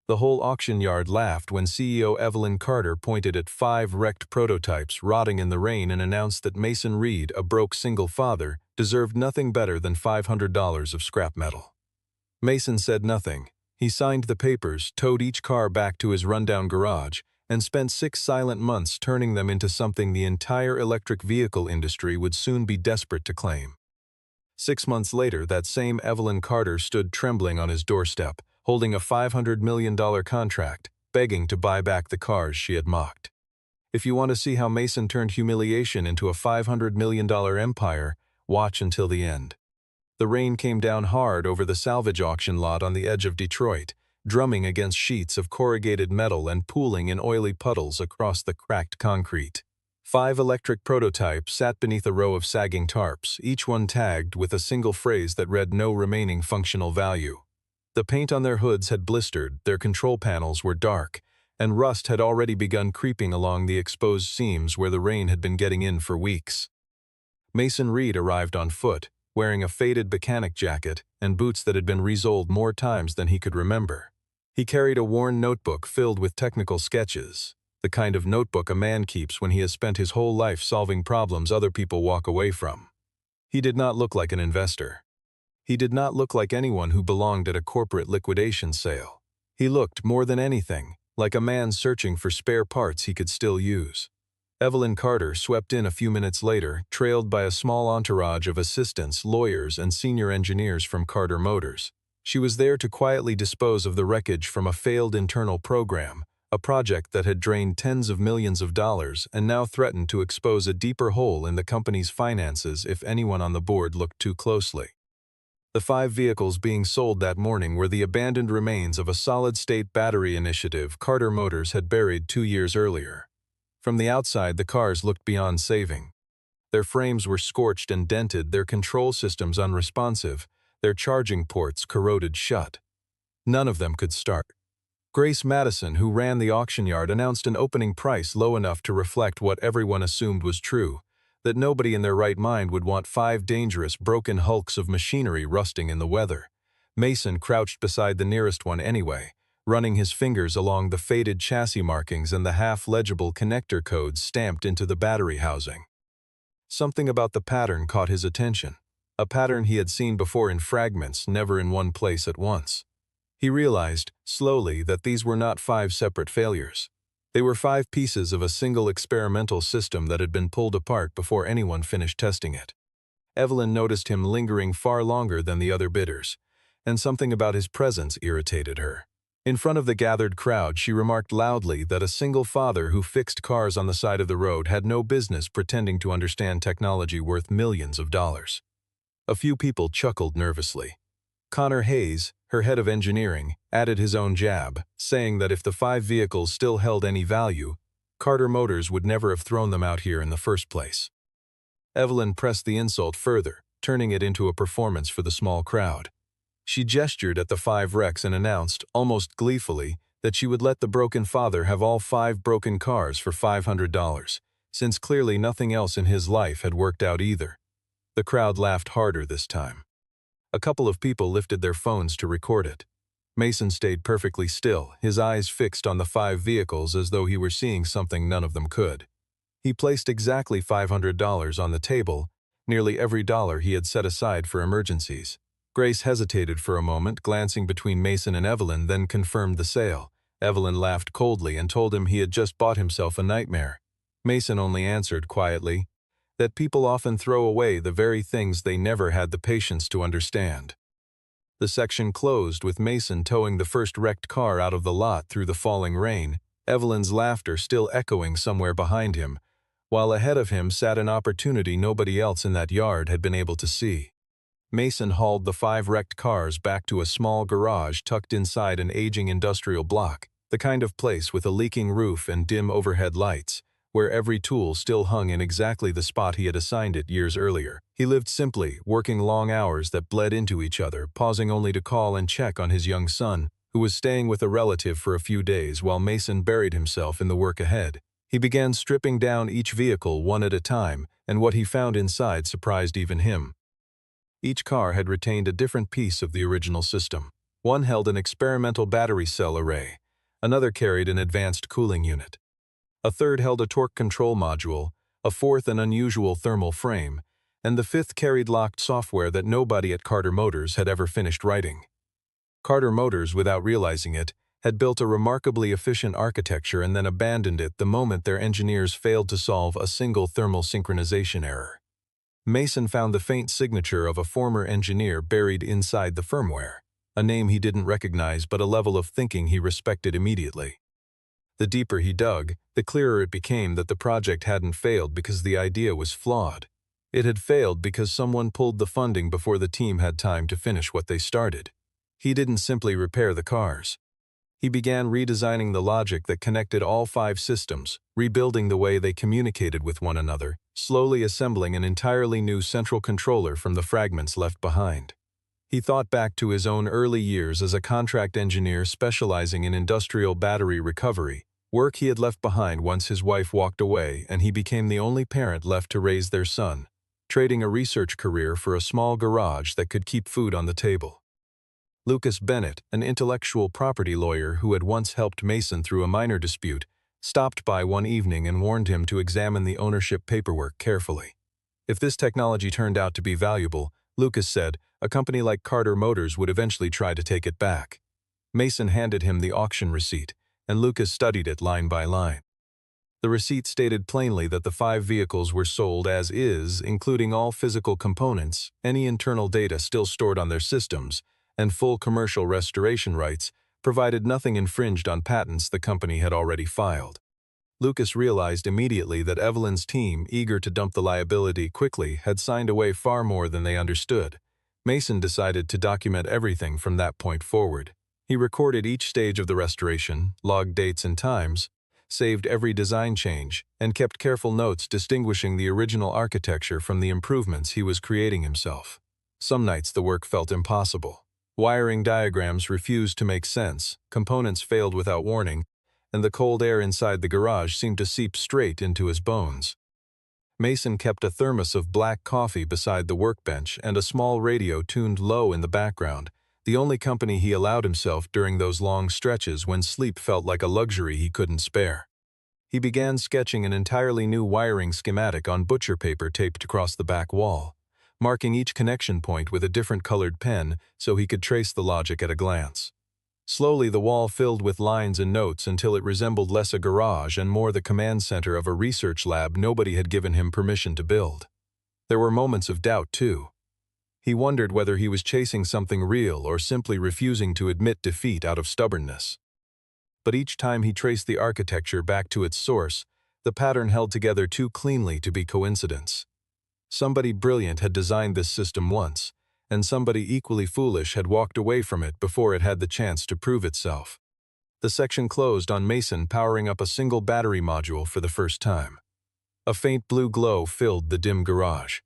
The whole auction yard laughed when CEO Evelyn Carter pointed at 5 wrecked prototypes rotting in the rain and announced that Mason Reed, a broke single father, deserved nothing better than $500 of scrap metal. Mason said nothing. He signed the papers, towed each car back to his rundown garage, and spent 6 silent months turning them into something the entire electric vehicle industry would soon be desperate to claim. 6 months later, that same Evelyn Carter stood trembling on his doorstep, holding a $500 million contract, begging to buy back the cars she had mocked. If you want to see how Mason turned humiliation into a $500 million empire, watch until the end. The rain came down hard over the salvage auction lot on the edge of Detroit, drumming against sheets of corrugated metal and pooling in oily puddles across the cracked concrete. 5 electric prototypes sat beneath a row of sagging tarps, each one tagged with a single phrase that read no remaining functional value. The paint on their hoods had blistered, their control panels were dark, and rust had already begun creeping along the exposed seams where the rain had been getting in for weeks. Mason Reed arrived on foot, wearing a faded mechanic jacket and boots that had been resoled more times than he could remember. He carried a worn notebook filled with technical sketches, the kind of notebook a man keeps when he has spent his whole life solving problems other people walk away from. He did not look like an investor. He did not look like anyone who belonged at a corporate liquidation sale. He looked, more than anything, like a man searching for spare parts he could still use. Evelyn Carter swept in a few minutes later, trailed by a small entourage of assistants, lawyers, and senior engineers from Carter Motors. She was there to quietly dispose of the wreckage from a failed internal program, a project that had drained tens of millions of dollars and now threatened to expose a deeper hole in the company's finances if anyone on the board looked too closely. The 5 vehicles being sold that morning were the abandoned remains of a solid-state battery initiative Carter Motors had buried 2 years earlier. From the outside, the cars looked beyond saving. Their frames were scorched and dented, their control systems unresponsive, their charging ports corroded shut. None of them could start. Grace Madison, who ran the auction yard, announced an opening price low enough to reflect what everyone assumed was true, that nobody in their right mind would want 5 dangerous, broken hulks of machinery rusting in the weather. Mason crouched beside the nearest one anyway, running his fingers along the faded chassis markings and the half-legible connector codes stamped into the battery housing. Something about the pattern caught his attention, a pattern he had seen before in fragments, never in one place at once. He realized, slowly, that these were not 5 separate failures. They were 5 pieces of a single experimental system that had been pulled apart before anyone finished testing it. Evelyn noticed him lingering far longer than the other bidders, and something about his presence irritated her. In front of the gathered crowd, she remarked loudly that a single father who fixed cars on the side of the road had no business pretending to understand technology worth millions of dollars. A few people chuckled nervously. Connor Hayes, her head of engineering, added his own jab, saying that if the 5 vehicles still held any value, Carter Motors would never have thrown them out here in the first place. Evelyn pressed the insult further, turning it into a performance for the small crowd. She gestured at the 5 wrecks and announced, almost gleefully, that she would let the broken father have all 5 broken cars for $500, since clearly nothing else in his life had worked out either. The crowd laughed harder this time. A couple of people lifted their phones to record it. Mason stayed perfectly still, his eyes fixed on the 5 vehicles as though he were seeing something none of them could. He placed exactly $500 on the table, nearly every dollar he had set aside for emergencies. Grace hesitated for a moment, glancing between Mason and Evelyn, then confirmed the sale. Evelyn laughed coldly and told him he had just bought himself a nightmare. Mason only answered quietly that people often throw away the very things they never had the patience to understand. The section closed with Mason towing the first wrecked car out of the lot through the falling rain, Evelyn's laughter still echoing somewhere behind him, while ahead of him sat an opportunity nobody else in that yard had been able to see. Mason hauled the 5 wrecked cars back to a small garage tucked inside an aging industrial block, the kind of place with a leaking roof and dim overhead lights, where every tool still hung in exactly the spot he had assigned it years earlier. He lived simply, working long hours that bled into each other, pausing only to call and check on his young son, who was staying with a relative for a few days while Mason buried himself in the work ahead. He began stripping down each vehicle one at a time, and what he found inside surprised even him. Each car had retained a different piece of the original system. One held an experimental battery cell array, another carried an advanced cooling unit. A third held a torque control module, a fourth an unusual thermal frame, and the fifth carried locked software that nobody at Carter Motors had ever finished writing. Carter Motors, without realizing it, had built a remarkably efficient architecture and then abandoned it the moment their engineers failed to solve a single thermal synchronization error. Mason found the faint signature of a former engineer buried inside the firmware, a name he didn't recognize but a level of thinking he respected immediately. The deeper he dug, the clearer it became that the project hadn't failed because the idea was flawed. It had failed because someone pulled the funding before the team had time to finish what they started. He didn't simply repair the cars. He began redesigning the logic that connected all 5 systems, rebuilding the way they communicated with one another, slowly assembling an entirely new central controller from the fragments left behind. He thought back to his own early years as a contract engineer specializing in industrial battery recovery, work he had left behind once his wife walked away and he became the only parent left to raise their son, trading a research career for a small garage that could keep food on the table. Lucas Bennett, an intellectual property lawyer who had once helped Mason through a minor dispute, stopped by one evening and warned him to examine the ownership paperwork carefully. If this technology turned out to be valuable, Lucas said, a company like Carter Motors would eventually try to take it back. Mason handed him the auction receipt, and Lucas studied it line by line. The receipt stated plainly that the 5 vehicles were sold as is, including all physical components, any internal data still stored on their systems, and full commercial restoration rights, provided nothing infringed on patents the company had already filed. Lucas realized immediately that Evelyn's team, eager to dump the liability quickly, had signed away far more than they understood. Mason decided to document everything from that point forward. He recorded each stage of the restoration, logged dates and times, saved every design change, and kept careful notes distinguishing the original architecture from the improvements he was creating himself. Some nights the work felt impossible. Wiring diagrams refused to make sense, components failed without warning, and the cold air inside the garage seemed to seep straight into his bones. Mason kept a thermos of black coffee beside the workbench and a small radio tuned low in the background, the only company he allowed himself during those long stretches when sleep felt like a luxury he couldn't spare. He began sketching an entirely new wiring schematic on butcher paper taped across the back wall, marking each connection point with a different colored pen so he could trace the logic at a glance. Slowly the wall filled with lines and notes until it resembled less a garage and more the command center of a research lab nobody had given him permission to build. There were moments of doubt, too. He wondered whether he was chasing something real or simply refusing to admit defeat out of stubbornness. But each time he traced the architecture back to its source, the pattern held together too cleanly to be coincidence. Somebody brilliant had designed this system once, and somebody equally foolish had walked away from it before it had the chance to prove itself. The section closed on Mason powering up a single battery module for the first time. A faint blue glow filled the dim garage.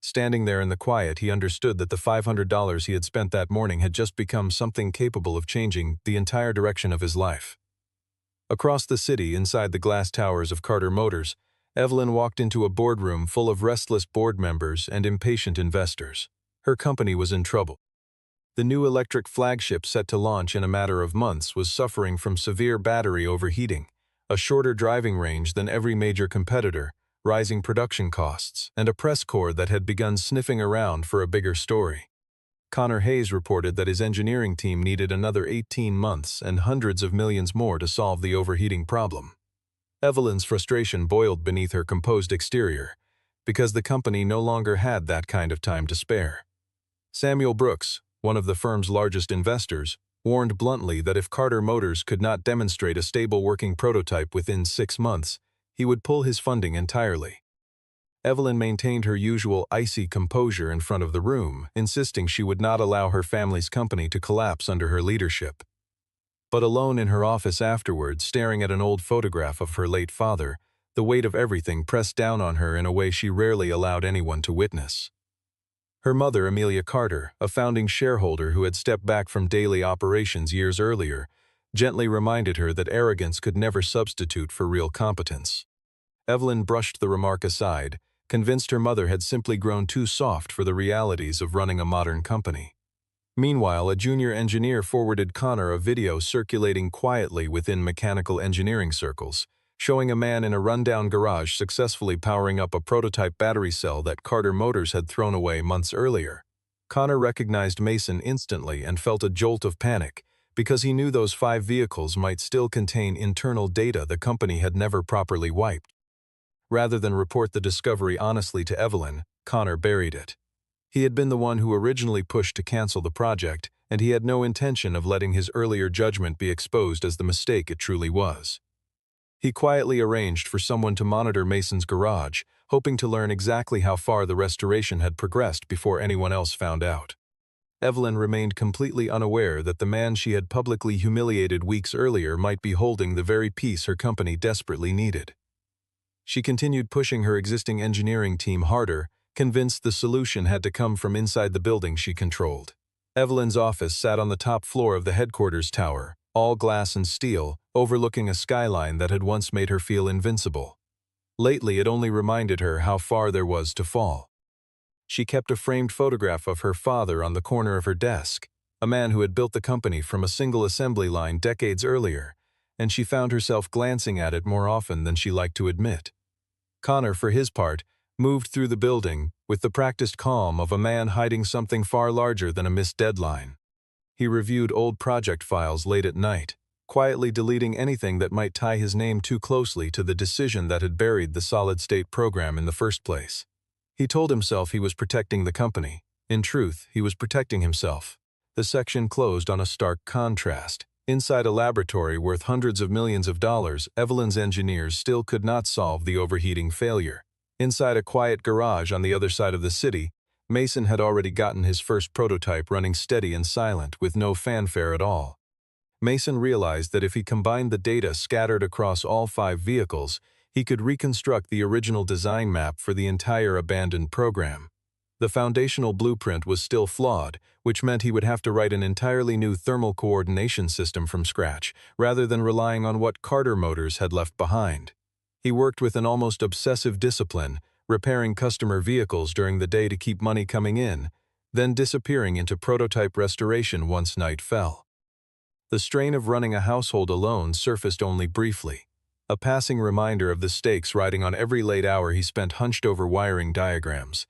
Standing there in the quiet, he understood that the $500 he had spent that morning had just become something capable of changing the entire direction of his life. Across the city, inside the glass towers of Carter Motors, Evelyn walked into a boardroom full of restless board members and impatient investors. Her company was in trouble. The new electric flagship set to launch in a matter of months was suffering from severe battery overheating, a shorter driving range than every major competitor, rising production costs, and a press corps that had begun sniffing around for a bigger story. Connor Hayes reported that his engineering team needed another 18 months and hundreds of millions more to solve the overheating problem. Evelyn's frustration boiled beneath her composed exterior, because the company no longer had that kind of time to spare. Samuel Brooks, one of the firm's largest investors, warned bluntly that if Carter Motors could not demonstrate a stable working prototype within 6 months, he would pull his funding entirely. Evelyn maintained her usual icy composure in front of the room, insisting she would not allow her family's company to collapse under her leadership. But alone in her office afterwards, staring at an old photograph of her late father, the weight of everything pressed down on her in a way she rarely allowed anyone to witness. Her mother, Amelia Carter, a founding shareholder who had stepped back from daily operations years earlier, gently reminded her that arrogance could never substitute for real competence. Evelyn brushed the remark aside, convinced her mother had simply grown too soft for the realities of running a modern company. Meanwhile, a junior engineer forwarded Connor a video circulating quietly within mechanical engineering circles, showing a man in a rundown garage successfully powering up a prototype battery cell that Carter Motors had thrown away months earlier. Connor recognized Mason instantly and felt a jolt of panic, because he knew those 5 vehicles might still contain internal data the company had never properly wiped. Rather than report the discovery honestly to Evelyn, Connor buried it. He had been the one who originally pushed to cancel the project, and he had no intention of letting his earlier judgment be exposed as the mistake it truly was. He quietly arranged for someone to monitor Mason's garage, hoping to learn exactly how far the restoration had progressed before anyone else found out. Evelyn remained completely unaware that the man she had publicly humiliated weeks earlier might be holding the very piece her company desperately needed. She continued pushing her existing engineering team harder, convinced the solution had to come from inside the building she controlled. Evelyn's office sat on the top floor of the headquarters tower, all glass and steel, overlooking a skyline that had once made her feel invincible. Lately, it only reminded her how far there was to fall. She kept a framed photograph of her father on the corner of her desk, a man who had built the company from a single assembly line decades earlier, and she found herself glancing at it more often than she liked to admit. Connor, for his part, moved through the building with the practiced calm of a man hiding something far larger than a missed deadline. He reviewed old project files late at night, quietly deleting anything that might tie his name too closely to the decision that had buried the solid-state program in the first place. He told himself he was protecting the company. In truth, he was protecting himself. The section closed on a stark contrast. Inside a laboratory worth hundreds of millions of dollars, Evelyn's engineers still could not solve the overheating failure. Inside a quiet garage on the other side of the city, Mason had already gotten his first prototype running steady and silent, with no fanfare at all. Mason realized that if he combined the data scattered across all 5 vehicles, he could reconstruct the original design map for the entire abandoned program. The foundational blueprint was still flawed, which meant he would have to write an entirely new thermal coordination system from scratch, rather than relying on what Carter Motors had left behind. He worked with an almost obsessive discipline, repairing customer vehicles during the day to keep money coming in, then disappearing into prototype restoration once night fell. The strain of running a household alone surfaced only briefly, a passing reminder of the stakes riding on every late hour he spent hunched over wiring diagrams,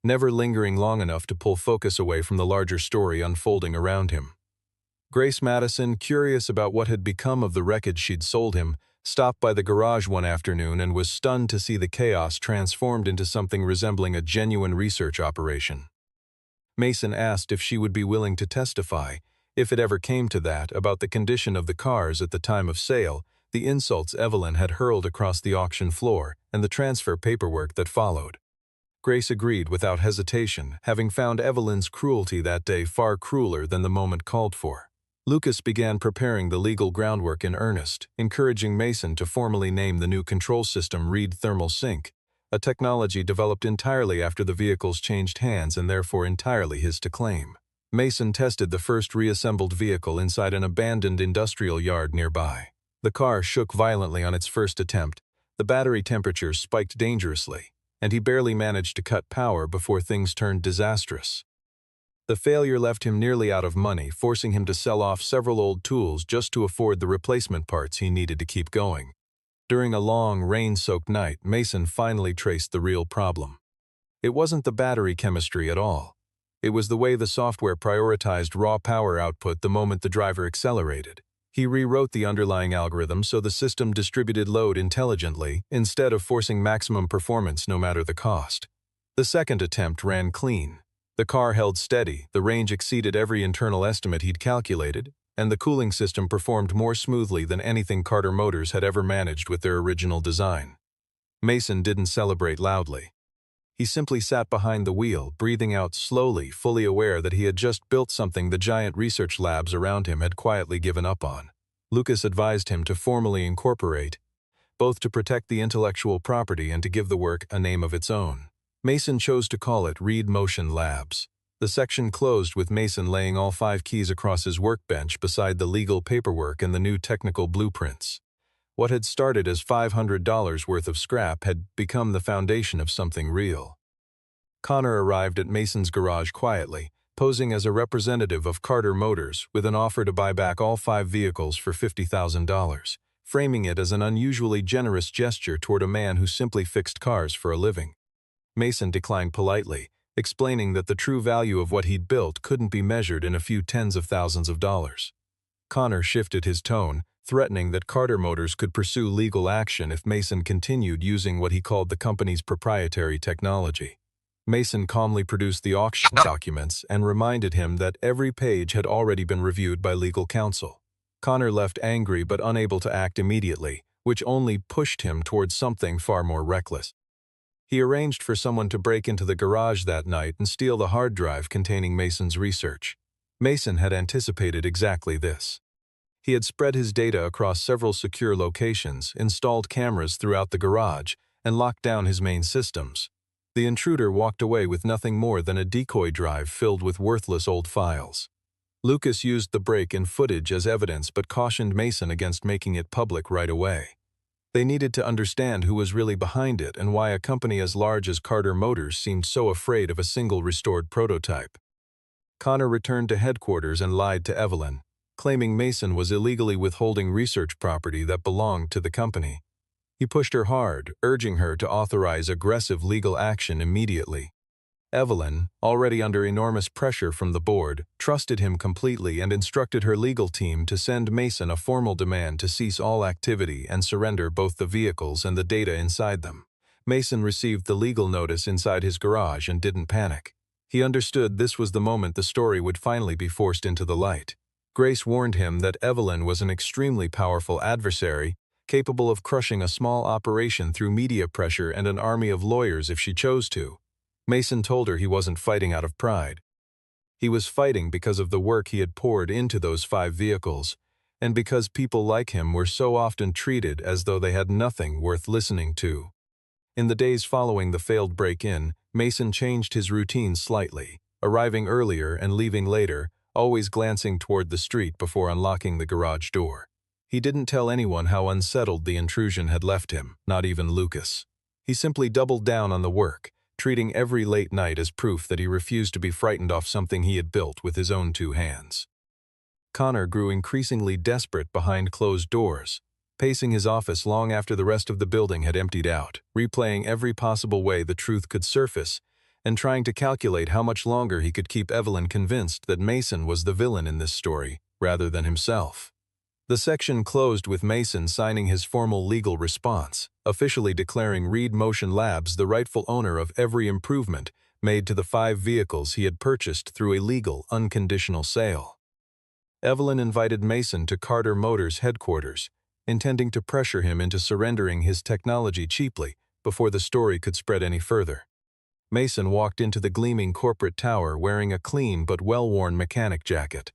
never lingering long enough to pull focus away from the larger story unfolding around him. Grace Madison, curious about what had become of the wreckage she'd sold him, stopped by the garage one afternoon and was stunned to see the chaos transformed into something resembling a genuine research operation. Mason asked if she would be willing to testify, if it ever came to that, about the condition of the cars at the time of sale, the insults Evelyn had hurled across the auction floor, and the transfer paperwork that followed. Grace agreed without hesitation, having found Evelyn's cruelty that day far crueler than the moment called for. Lucas began preparing the legal groundwork in earnest, encouraging Mason to formally name the new control system Reed Thermal Sync, a technology developed entirely after the vehicles changed hands and therefore entirely his to claim. Mason tested the first reassembled vehicle inside an abandoned industrial yard nearby. The car shook violently on its first attempt, the battery temperature spiked dangerously, and he barely managed to cut power before things turned disastrous. The failure left him nearly out of money, forcing him to sell off several old tools just to afford the replacement parts he needed to keep going. During a long, rain-soaked night, Mason finally traced the real problem. It wasn't the battery chemistry at all. It was the way the software prioritized raw power output the moment the driver accelerated. He rewrote the underlying algorithm so the system distributed load intelligently, instead of forcing maximum performance no matter the cost. The second attempt ran clean. The car held steady, the range exceeded every internal estimate he'd calculated, and the cooling system performed more smoothly than anything Carter Motors had ever managed with their original design. Mason didn't celebrate loudly. He simply sat behind the wheel, breathing out slowly, fully aware that he had just built something the giant research labs around him had quietly given up on. Lucas advised him to formally incorporate, both to protect the intellectual property and to give the work a name of its own. Mason chose to call it Reed Motion Labs. The section closed with Mason laying all 5 keys across his workbench beside the legal paperwork and the new technical blueprints. What had started as $500 worth of scrap had become the foundation of something real. Connor arrived at Mason's garage quietly, posing as a representative of Carter Motors with an offer to buy back all 5 vehicles for $50,000, framing it as an unusually generous gesture toward a man who simply fixed cars for a living. Mason declined politely, explaining that the true value of what he'd built couldn't be measured in a few tens of thousands of dollars. Connor shifted his tone, threatening that Carter Motors could pursue legal action if Mason continued using what he called the company's proprietary technology. Mason calmly produced the auction documents and reminded him that every page had already been reviewed by legal counsel. Connor left angry but unable to act immediately, which only pushed him towards something far more reckless. He arranged for someone to break into the garage that night and steal the hard drive containing Mason's research. Mason had anticipated exactly this. He had spread his data across several secure locations, installed cameras throughout the garage, and locked down his main systems. The intruder walked away with nothing more than a decoy drive filled with worthless old files. Lucas used the break-in footage as evidence but cautioned Mason against making it public right away. They needed to understand who was really behind it and why a company as large as Carter Motors seemed so afraid of a single restored prototype. Connor returned to headquarters and lied to Evelyn, claiming Mason was illegally withholding research property that belonged to the company. He pushed her hard, urging her to authorize aggressive legal action immediately. Evelyn, already under enormous pressure from the board, trusted him completely and instructed her legal team to send Mason a formal demand to cease all activity and surrender both the vehicles and the data inside them. Mason received the legal notice inside his garage and didn't panic. He understood this was the moment the story would finally be forced into the light. Grace warned him that Evelyn was an extremely powerful adversary, capable of crushing a small operation through media pressure and an army of lawyers if she chose to. Mason told her he wasn't fighting out of pride. He was fighting because of the work he had poured into those 5 vehicles, and because people like him were so often treated as though they had nothing worth listening to. In the days following the failed break-in, Mason changed his routine slightly, arriving earlier and leaving later, always glancing toward the street before unlocking the garage door. He didn't tell anyone how unsettled the intrusion had left him, not even Lucas. He simply doubled down on the work, treating every late night as proof that he refused to be frightened off something he had built with his own 2 hands. Connor grew increasingly desperate behind closed doors, pacing his office long after the rest of the building had emptied out, replaying every possible way the truth could surface, and trying to calculate how much longer he could keep Evelyn convinced that Mason was the villain in this story, rather than himself. The section closed with Mason signing his formal legal response, officially declaring Reed Motion Labs the rightful owner of every improvement made to the 5 vehicles he had purchased through a legal, unconditional sale. Evelyn invited Mason to Carter Motors headquarters, intending to pressure him into surrendering his technology cheaply before the story could spread any further. Mason walked into the gleaming corporate tower wearing a clean but well-worn mechanic jacket,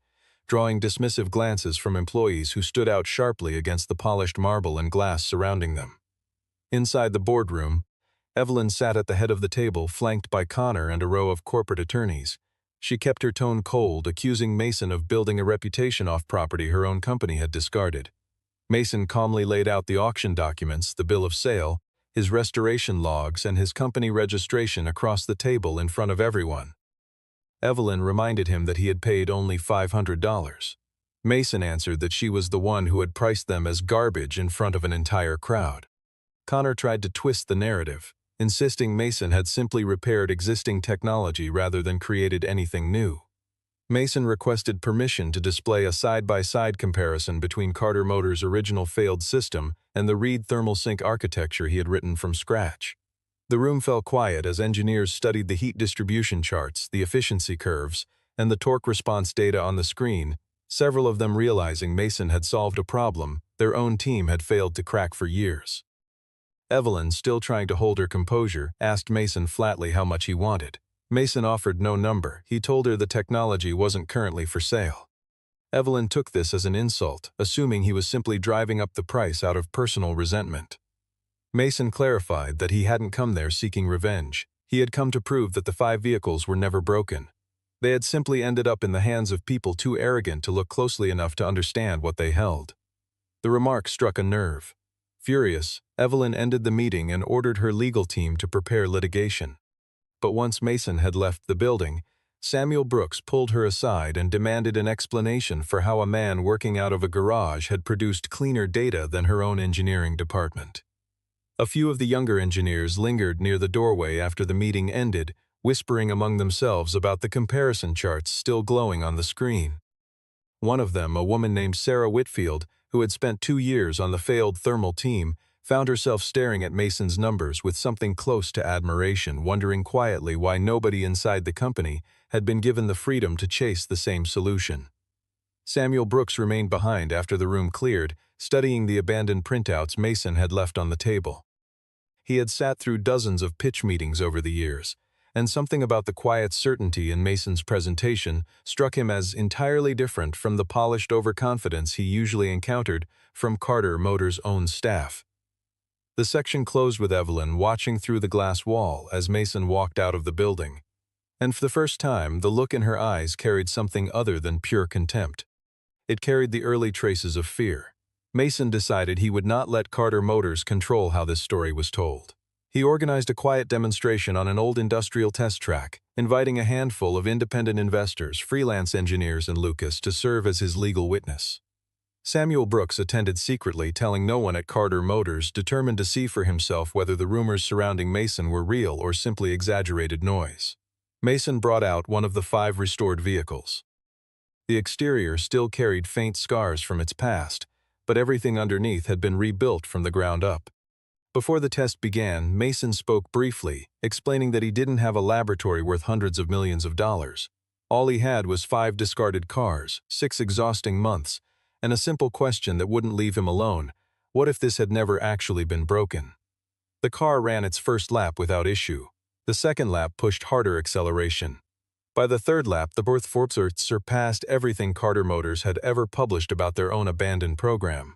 drawing dismissive glances from employees who stood out sharply against the polished marble and glass surrounding them. Inside the boardroom, Evelyn sat at the head of the table, flanked by Connor and a row of corporate attorneys. She kept her tone cold, accusing Mason of building a reputation off property her own company had discarded. Mason calmly laid out the auction documents, the bill of sale, his restoration logs, and his company registration across the table in front of everyone. Evelyn reminded him that he had paid only $500. Mason answered that she was the one who had priced them as garbage in front of an entire crowd. Connor tried to twist the narrative, insisting Mason had simply repaired existing technology rather than created anything new. Mason requested permission to display a side-by-side comparison between Carter Motors' original failed system and the Reed thermal sink architecture he had written from scratch. The room fell quiet as engineers studied the heat distribution charts, the efficiency curves, and the torque response data on the screen, several of them realizing Mason had solved a problem their own team had failed to crack for years. Evelyn, still trying to hold her composure, asked Mason flatly how much he wanted. Mason offered no number. He told her the technology wasn't currently for sale. Evelyn took this as an insult, assuming he was simply driving up the price out of personal resentment. Mason clarified that he hadn't come there seeking revenge. He had come to prove that the 5 vehicles were never broken. They had simply ended up in the hands of people too arrogant to look closely enough to understand what they held. The remark struck a nerve. Furious, Evelyn ended the meeting and ordered her legal team to prepare litigation. But once Mason had left the building, Samuel Brooks pulled her aside and demanded an explanation for how a man working out of a garage had produced cleaner data than her own engineering department. A few of the younger engineers lingered near the doorway after the meeting ended, whispering among themselves about the comparison charts still glowing on the screen. One of them, a woman named Sarah Whitfield, who had spent 2 years on the failed thermal team, found herself staring at Mason's numbers with something close to admiration, wondering quietly why nobody inside the company had been given the freedom to chase the same solution. Samuel Brooks remained behind after the room cleared, studying the abandoned printouts Mason had left on the table. He had sat through dozens of pitch meetings over the years, and something about the quiet certainty in Mason's presentation struck him as entirely different from the polished overconfidence he usually encountered from Carter Motors' own staff. The section closed with Evelyn watching through the glass wall as Mason walked out of the building. And for the first time, the look in her eyes carried something other than pure contempt. It carried the early traces of fear. Mason decided he would not let Carter Motors control how this story was told. He organized a quiet demonstration on an old industrial test track, inviting a handful of independent investors, freelance engineers, and Lucas to serve as his legal witness. Samuel Brooks attended secretly, telling no one at Carter Motors, determined to see for himself whether the rumors surrounding Mason were real or simply exaggerated noise. Mason brought out one of the 5 restored vehicles. The exterior still carried faint scars from its past, but everything underneath had been rebuilt from the ground up. Before the test began, Mason spoke briefly, explaining that he didn't have a laboratory worth hundreds of millions of dollars. All he had was 5 discarded cars, 6 exhausting months, and a simple question that wouldn't leave him alone: what if this had never actually been broken? The car ran its first lap without issue. The second lap pushed harder acceleration. By the third lap, the Fortschritt surpassed everything Carter Motors had ever published about their own abandoned program.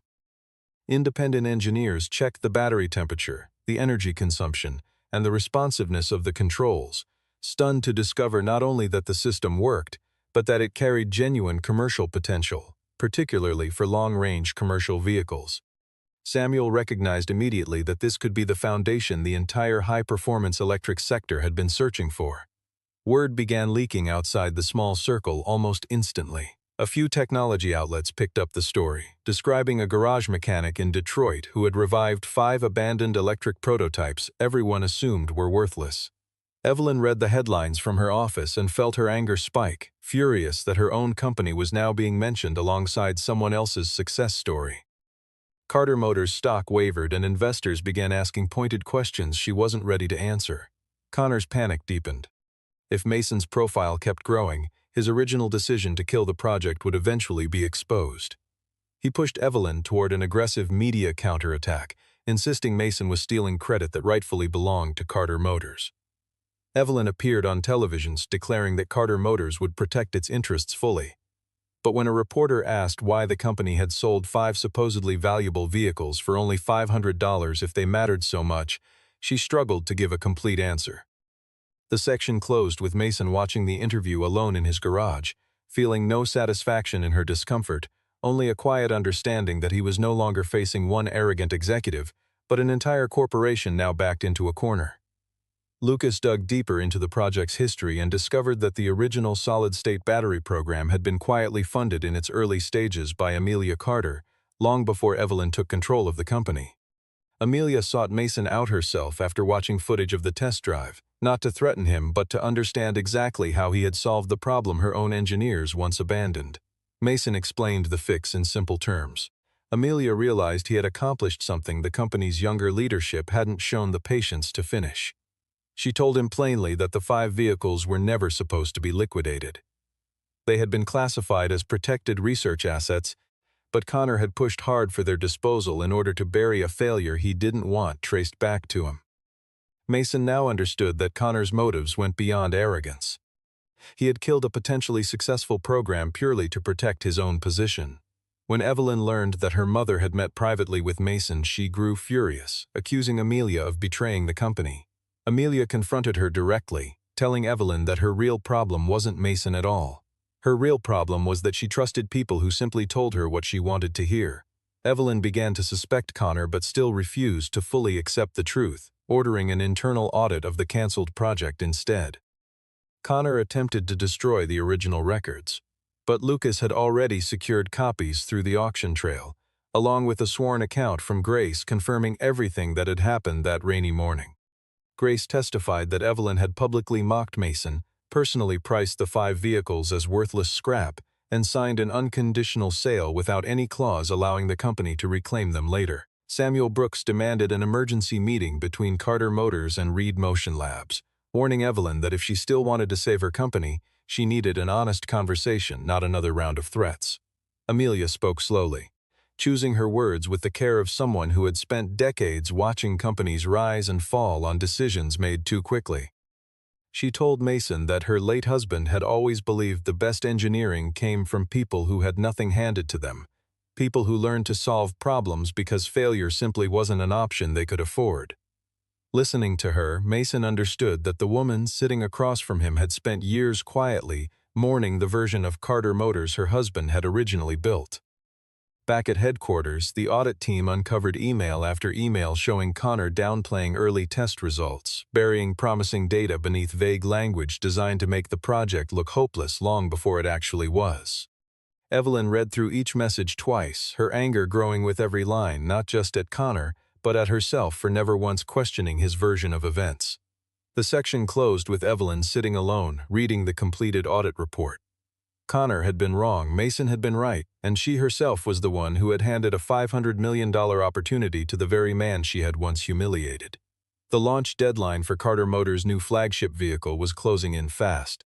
Independent engineers checked the battery temperature, the energy consumption, and the responsiveness of the controls, stunned to discover not only that the system worked, but that it carried genuine commercial potential, particularly for long-range commercial vehicles. Samuel recognized immediately that this could be the foundation the entire high-performance electric sector had been searching for. Word began leaking outside the small circle almost instantly. A few technology outlets picked up the story, describing a garage mechanic in Detroit who had revived 5 abandoned electric prototypes everyone assumed were worthless. Evelyn read the headlines from her office and felt her anger spike, furious that her own company was now being mentioned alongside someone else's success story. Carter Motors' stock wavered and investors began asking pointed questions she wasn't ready to answer. Connor's panic deepened. If Mason's profile kept growing, his original decision to kill the project would eventually be exposed. He pushed Evelyn toward an aggressive media counterattack, insisting Mason was stealing credit that rightfully belonged to Carter Motors. Evelyn appeared on televisions declaring that Carter Motors would protect its interests fully. But when a reporter asked why the company had sold 5 supposedly valuable vehicles for only $500 if they mattered so much, she struggled to give a complete answer. The section closed with Mason watching the interview alone in his garage, feeling no satisfaction in her discomfort, only a quiet understanding that he was no longer facing one arrogant executive, but an entire corporation now backed into a corner. Lucas dug deeper into the project's history and discovered that the original solid-state battery program had been quietly funded in its early stages by Amelia Carter, long before Evelyn took control of the company. Amelia sought Mason out herself after watching footage of the test drive, not to threaten him but to understand exactly how he had solved the problem her own engineers once abandoned. Mason explained the fix in simple terms. Amelia realized he had accomplished something the company's younger leadership hadn't shown the patience to finish. She told him plainly that the 5 vehicles were never supposed to be liquidated. They had been classified as protected research assets, but Connor had pushed hard for their disposal in order to bury a failure he didn't want traced back to him. Mason now understood that Connor's motives went beyond arrogance. He had killed a potentially successful program purely to protect his own position. When Evelyn learned that her mother had met privately with Mason, she grew furious, accusing Amelia of betraying the company. Amelia confronted her directly, telling Evelyn that her real problem wasn't Mason at all. Her real problem was that she trusted people who simply told her what she wanted to hear. Evelyn began to suspect Connor but still refused to fully accept the truth, ordering an internal audit of the cancelled project instead. Connor attempted to destroy the original records, but Lucas had already secured copies through the auction trail, along with a sworn account from Grace confirming everything that had happened that rainy morning. Grace testified that Evelyn had publicly mocked Mason, personally priced the 5 vehicles as worthless scrap, and signed an unconditional sale without any clause allowing the company to reclaim them later. Samuel Brooks demanded an emergency meeting between Carter Motors and Reed Motion Labs, warning Evelyn that if she still wanted to save her company, she needed an honest conversation, not another round of threats. Amelia spoke slowly, choosing her words with the care of someone who had spent decades watching companies rise and fall on decisions made too quickly. She told Mason that her late husband had always believed the best engineering came from people who had nothing handed to them, people who learned to solve problems because failure simply wasn't an option they could afford. Listening to her, Mason understood that the woman sitting across from him had spent years quietly mourning the version of Carter Motors her husband had originally built. Back at headquarters, the audit team uncovered email after email showing Connor downplaying early test results, burying promising data beneath vague language designed to make the project look hopeless long before it actually was. Evelyn read through each message twice, her anger growing with every line, not just at Connor, but at herself for never once questioning his version of events. The section closed with Evelyn sitting alone, reading the completed audit report. Connor had been wrong, Mason had been right, and she herself was the one who had handed a $500 million opportunity to the very man she had once humiliated. The launch deadline for Carter Motors' new flagship vehicle was closing in fast.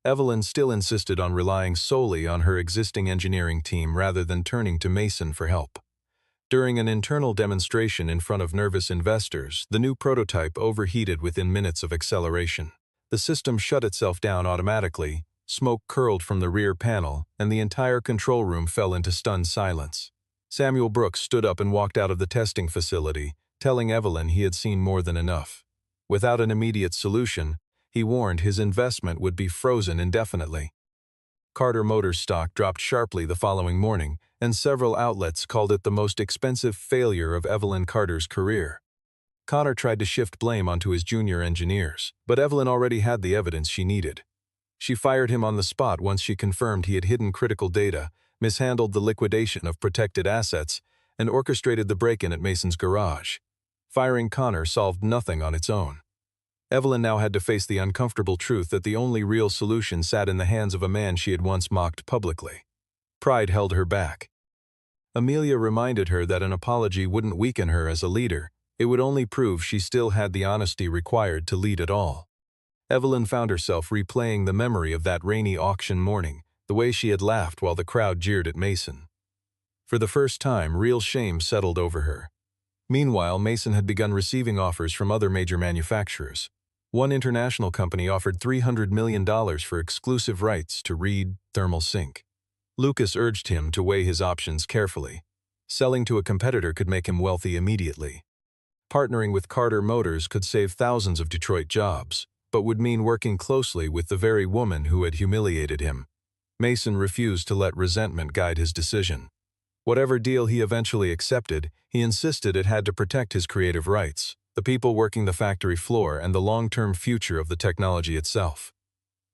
Evelyn still insisted on relying solely on her existing engineering team rather than turning to Mason for help. During an internal demonstration in front of nervous investors, the new prototype overheated within minutes of acceleration. The system shut itself down automatically, smoke curled from the rear panel, and the entire control room fell into stunned silence. Samuel Brooks stood up and walked out of the testing facility, telling Evelyn he had seen more than enough. Without an immediate solution, he warned his investment would be frozen indefinitely. Carter Motors stock dropped sharply the following morning, and several outlets called it the most expensive failure of Evelyn Carter's career. Connor tried to shift blame onto his junior engineers, but Evelyn already had the evidence she needed. She fired him on the spot once she confirmed he had hidden critical data, mishandled the liquidation of protected assets, and orchestrated the break-in at Mason's garage. Firing Connor solved nothing on its own. Evelyn now had to face the uncomfortable truth that the only real solution sat in the hands of a man she had once mocked publicly. Pride held her back. Amelia reminded her that an apology wouldn't weaken her as a leader, it would only prove she still had the honesty required to lead at all. Evelyn found herself replaying the memory of that rainy auction morning, the way she had laughed while the crowd jeered at Mason. For the first time, real shame settled over her. Meanwhile, Mason had begun receiving offers from other major manufacturers. One international company offered $300 million for exclusive rights to Reed Thermal Sink. Lucas urged him to weigh his options carefully. Selling to a competitor could make him wealthy immediately. Partnering with Carter Motors could save thousands of Detroit jobs, but would mean working closely with the very woman who had humiliated him. Mason refused to let resentment guide his decision. Whatever deal he eventually accepted, he insisted it had to protect his creative rights, the people working the factory floor, and the long-term future of the technology itself.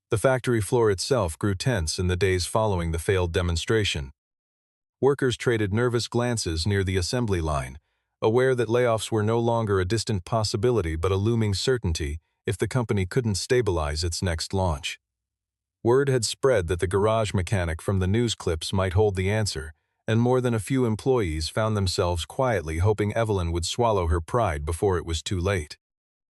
The factory floor itself grew tense in the days following the failed demonstration. Workers traded nervous glances near the assembly line, aware that layoffs were no longer a distant possibility but a looming certainty if the company couldn't stabilize its next launch. Word had spread that the garage mechanic from the news clips might hold the answer, and more than a few employees found themselves quietly hoping Evelyn would swallow her pride before it was too late.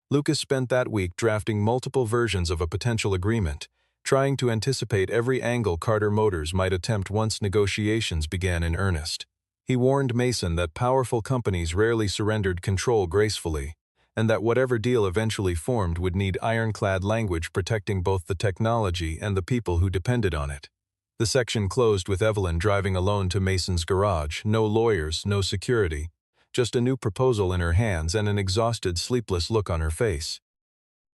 Lucas spent that week drafting multiple versions of a potential agreement, trying to anticipate every angle Carter Motors might attempt once negotiations began in earnest. He warned Mason that powerful companies rarely surrendered control gracefully, and that whatever deal eventually formed would need ironclad language protecting both the technology and the people who depended on it. The section closed with Evelyn driving alone to Mason's garage, no lawyers, no security, just a new proposal in her hands and an exhausted, sleepless look on her face.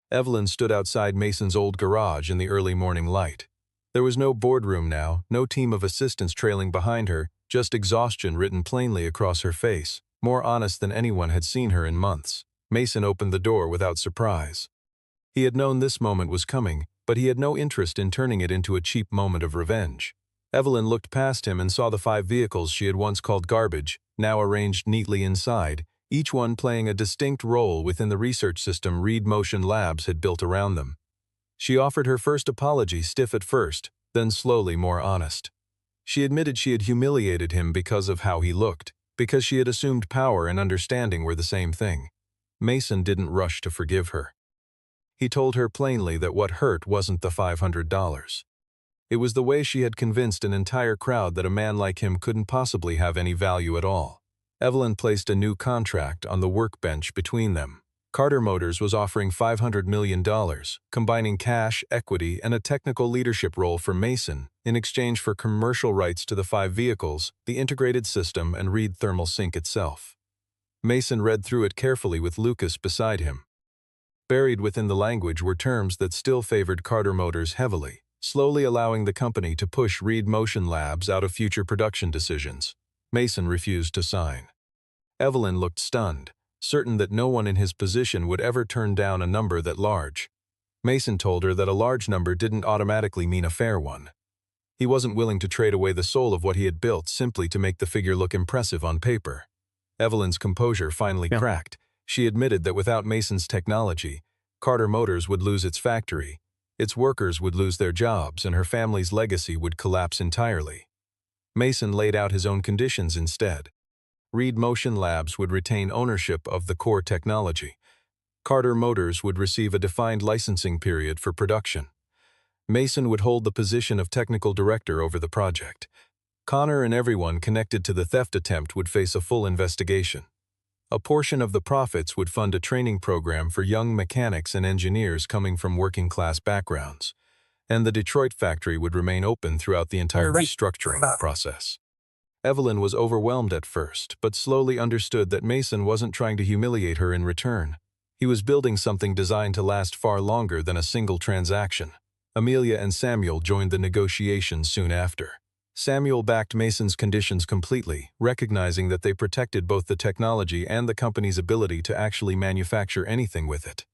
Evelyn stood outside Mason's old garage in the early morning light. There was no boardroom now, no team of assistants trailing behind her, just exhaustion written plainly across her face, more honest than anyone had seen her in months. Mason opened the door without surprise. He had known this moment was coming, but he had no interest in turning it into a cheap moment of revenge. Evelyn looked past him and saw the 5 vehicles she had once called garbage, now arranged neatly inside, each one playing a distinct role within the research system Reed Motion Labs had built around them. She offered her first apology, stiff at first, then slowly more honest. She admitted she had humiliated him because of how he looked, because she had assumed power and understanding were the same thing. Mason didn't rush to forgive her. He told her plainly that what hurt wasn't the $500. It was the way she had convinced an entire crowd that a man like him couldn't possibly have any value at all. Evelyn placed a new contract on the workbench between them. Carter Motors was offering $500 million, combining cash, equity, and a technical leadership role for Mason in exchange for commercial rights to the 5 vehicles, the integrated system, and Reed Thermal Sync itself. Mason read through it carefully with Lucas beside him. Buried within the language were terms that still favored Carter Motors heavily, slowly allowing the company to push Reed Motion Labs out of future production decisions. Mason refused to sign. Evelyn looked stunned, certain that no one in his position would ever turn down a number that large. Mason told her that a large number didn't automatically mean a fair one. He wasn't willing to trade away the soul of what he had built simply to make the figure look impressive on paper. Evelyn's composure finally cracked. She admitted that without Mason's technology, Carter Motors would lose its factory, its workers would lose their jobs, and her family's legacy would collapse entirely. Mason laid out his own conditions instead. Reed Motion Labs would retain ownership of the core technology. Carter Motors would receive a defined licensing period for production. Mason would hold the position of technical director over the project. Connor and everyone connected to the theft attempt would face a full investigation. A portion of the profits would fund a training program for young mechanics and engineers coming from working-class backgrounds, and the Detroit factory would remain open throughout the entire restructuring process. Evelyn was overwhelmed at first, but slowly understood that Mason wasn't trying to humiliate her in return. He was building something designed to last far longer than a single transaction. Amelia and Samuel joined the negotiations soon after. Samuel backed Mason's conditions completely, recognizing that they protected both the technology and the company's ability to actually manufacture anything with it.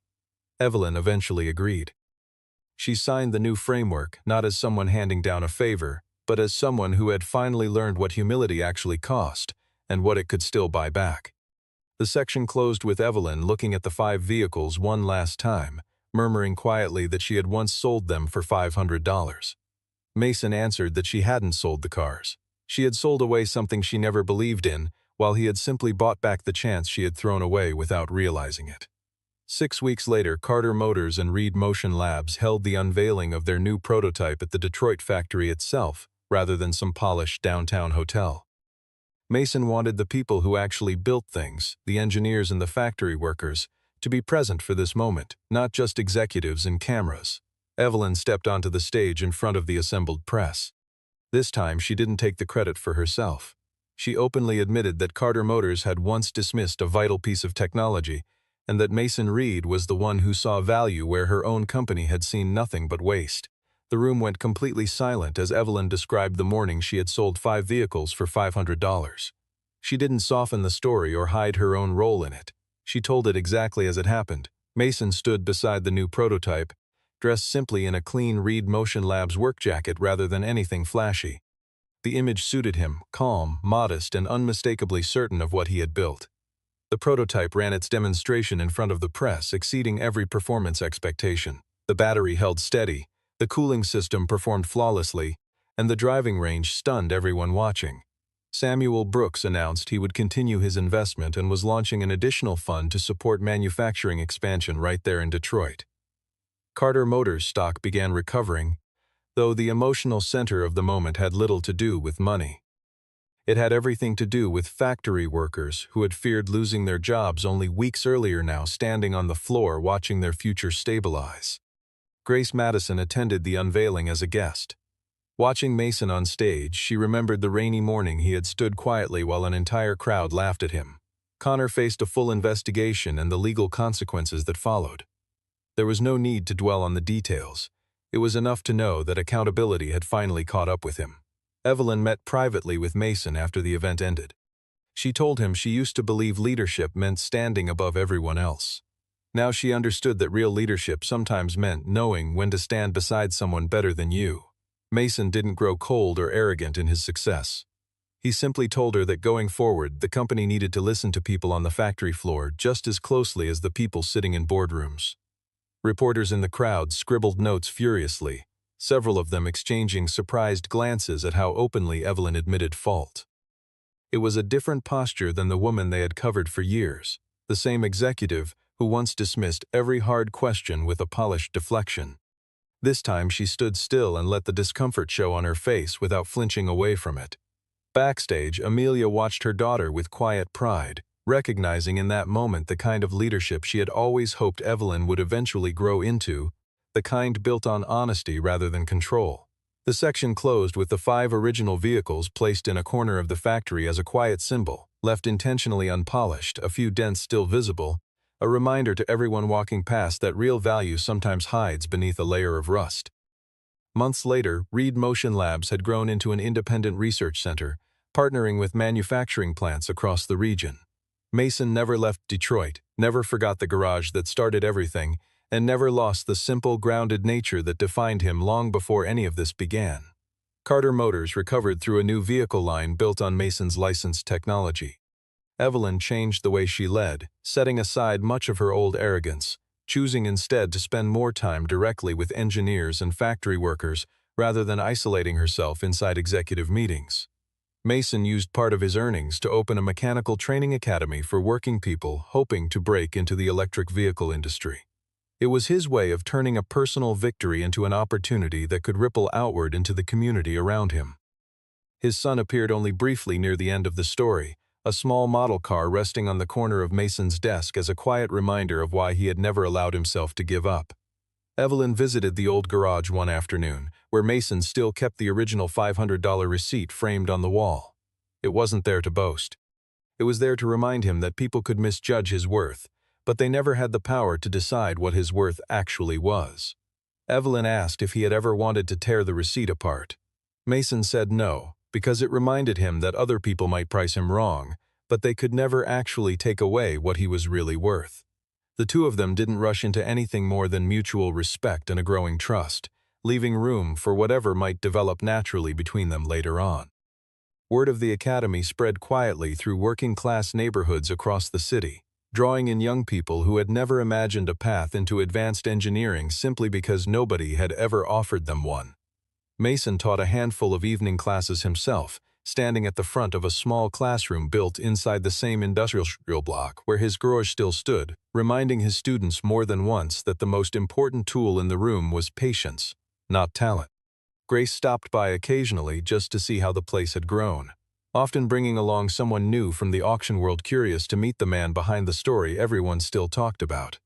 Evelyn eventually agreed. She signed the new framework not as someone handing down a favor, but as someone who had finally learned what humility actually cost and what it could still buy back. The section closed with Evelyn looking at the 5 vehicles one last time, murmuring quietly that she had once sold them for $500. Mason answered that she hadn't sold the cars. She had sold away something she never believed in, while he had simply bought back the chance she had thrown away without realizing it. 6 weeks later, Carter Motors and Reed Motion Labs held the unveiling of their new prototype at the Detroit factory itself, rather than some polished downtown hotel. Mason wanted the people who actually built things, the engineers and the factory workers, to be present for this moment, not just executives and cameras. Evelyn stepped onto the stage in front of the assembled press. This time, she didn't take the credit for herself. She openly admitted that Carter Motors had once dismissed a vital piece of technology, and that Mason Reed was the one who saw value where her own company had seen nothing but waste. The room went completely silent as Evelyn described the morning she had sold 5 vehicles for $500. She didn't soften the story or hide her own role in it. She told it exactly as it happened. Mason stood beside the new prototype, dressed simply in a clean Reed Motion Labs work jacket rather than anything flashy. The image suited him, calm, modest, and unmistakably certain of what he had built. The prototype ran its demonstration in front of the press, exceeding every performance expectation. The battery held steady, the cooling system performed flawlessly, and the driving range stunned everyone watching. Samuel Brooks announced he would continue his investment and was launching an additional fund to support manufacturing expansion right there in Detroit. Carter Motors stock began recovering, though the emotional center of the moment had little to do with money. It had everything to do with factory workers who had feared losing their jobs only weeks earlier, now standing on the floor watching their future stabilize. Grace Madison attended the unveiling as a guest. Watching Mason on stage, she remembered the rainy morning he had stood quietly while an entire crowd laughed at him. Connor faced a full investigation and the legal consequences that followed. There was no need to dwell on the details. It was enough to know that accountability had finally caught up with him. Evelyn met privately with Mason after the event ended. She told him she used to believe leadership meant standing above everyone else. Now she understood that real leadership sometimes meant knowing when to stand beside someone better than you. Mason didn't grow cold or arrogant in his success. He simply told her that going forward, the company needed to listen to people on the factory floor just as closely as the people sitting in boardrooms. Reporters in the crowd scribbled notes furiously, several of them exchanging surprised glances at how openly Evelyn admitted fault. It was a different posture than the woman they had covered for years, the same executive who once dismissed every hard question with a polished deflection. This time she stood still and let the discomfort show on her face without flinching away from it. Backstage, Amelia watched her daughter with quiet pride, recognizing in that moment the kind of leadership she had always hoped Evelyn would eventually grow into, the kind built on honesty rather than control. The section closed with the 5 original vehicles placed in a corner of the factory as a quiet symbol, left intentionally unpolished, a few dents still visible, a reminder to everyone walking past that real value sometimes hides beneath a layer of rust. Months later, Reed Motion Labs had grown into an independent research center, partnering with manufacturing plants across the region. Mason never left Detroit, never forgot the garage that started everything, and never lost the simple, grounded nature that defined him long before any of this began. Carter Motors recovered through a new vehicle line built on Mason's licensed technology. Evelyn changed the way she led, setting aside much of her old arrogance, choosing instead to spend more time directly with engineers and factory workers rather than isolating herself inside executive meetings. Mason used part of his earnings to open a mechanical training academy for working people hoping to break into the electric vehicle industry. It was his way of turning a personal victory into an opportunity that could ripple outward into the community around him. His son appeared only briefly near the end of the story, a small model car resting on the corner of Mason's desk as a quiet reminder of why he had never allowed himself to give up. Evelyn visited the old garage one afternoon, where Mason still kept the original $500 receipt framed on the wall. It wasn't there to boast. It was there to remind him that people could misjudge his worth, but they never had the power to decide what his worth actually was. Evelyn asked if he had ever wanted to tear the receipt apart. Mason said no, because it reminded him that other people might price him wrong, but they could never actually take away what he was really worth. The two of them didn't rush into anything more than mutual respect and a growing trust, leaving room for whatever might develop naturally between them later on. Word of the academy spread quietly through working-class neighborhoods across the city, drawing in young people who had never imagined a path into advanced engineering simply because nobody had ever offered them one. Mason taught a handful of evening classes himself, standing at the front of a small classroom built inside the same industrial block where his garage still stood, reminding his students more than once that the most important tool in the room was patience, not talent. Grace stopped by occasionally just to see how the place had grown, often bringing along someone new from the auction world curious to meet the man behind the story everyone still talked about.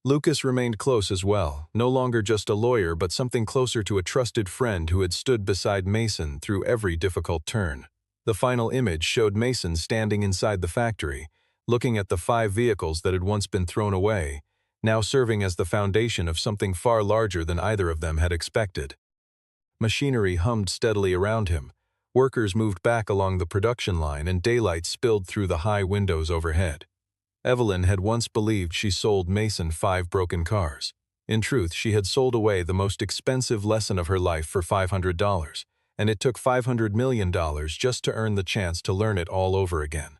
Lucas remained close as well, no longer just a lawyer but something closer to a trusted friend who had stood beside Mason through every difficult turn. The final image showed Mason standing inside the factory, looking at the 5 vehicles that had once been thrown away, now serving as the foundation of something far larger than either of them had expected. Machinery hummed steadily around him, workers moved back along the production line and daylight spilled through the high windows overhead. Evelyn had once believed she sold Mason 5 broken cars. In truth, she had sold away the most expensive lesson of her life for $500, and it took $500 million just to earn the chance to learn it all over again.